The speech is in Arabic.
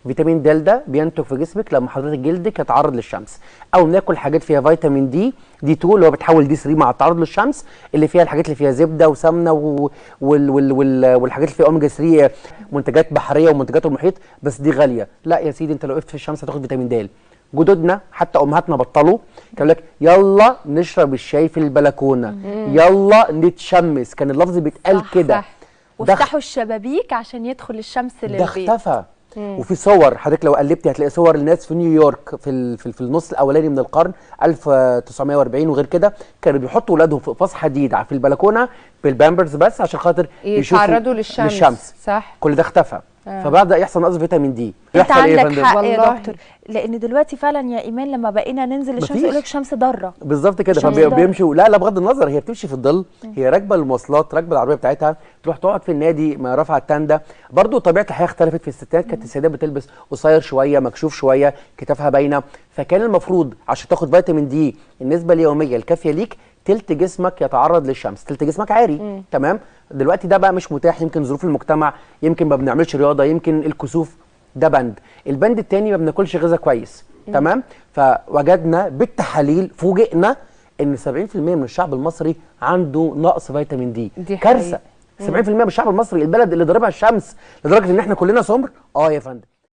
فيتامين د ده بينتج في جسمك لما حضرتك جلدك يتعرض للشمس، او ناكل حاجات فيها فيتامين دي 2 اللي هو بتحول دي 3 مع التعرض للشمس، اللي فيها الحاجات اللي فيها زبده وسمنه والحاجات اللي فيها اوميجا 3، منتجات بحريه ومنتجات المحيط، بس دي غاليه. لا يا سيدي، انت لو وقفت في الشمس هتاخد فيتامين د. جدودنا حتى امهاتنا بطلوا، كانوا لك يلا نشرب الشاي في البلكونه، يلا نتشمس، كان اللفظ بيتقال كده. وافتحوا الشبابيك عشان يدخل الشمس للبيت. ده اختفى. وفي صور حضرتك لو قلبتي هتلاقي صور الناس في نيويورك في النص الاولاني من القرن 1940 وغير كده، كانوا بيحطوا اولادهم في قفص حديد في البلكونه بالبامبرز بس عشان خاطر يتعرضوا للشمس. صح، كل ده اختفى. فبدا يحصل نقص فيتامين دي. انت عندك حق يا دكتور، لان دلوقتي فعلا يا ايمان لما بقينا ننزل الشمس يقول لك الشمس ضاره. بالظبط كده، فبيمشوا لا بغض النظر، هي بتمشي في الظل، هي راكبه المواصلات، راكبه العربيه بتاعتها، تروح تقعد في النادي ما رافعه التنده. برضو طبيعه الحياه اختلفت. في الستات كانت السيدات بتلبس قصير شويه، مكشوف شويه، كتافها باينه، فكان المفروض عشان تاخد فيتامين دي النسبه اليوميه الكافيه ليك تلت جسمك يتعرض للشمس، تلت جسمك عاري. تمام. دلوقتي ده بقى مش متاح، يمكن ظروف المجتمع، يمكن ما بنعملش رياضه، يمكن الكسوف. ده بند. البند الثاني ما بناكلش غذاء كويس. تمام. فوجدنا بالتحاليل، فوجئنا ان 70% من الشعب المصري عنده نقص فيتامين دي كارثه. 70% من الشعب المصري، البلد اللي ضربها الشمس لدرجه ان احنا كلنا سمر. يا فندم.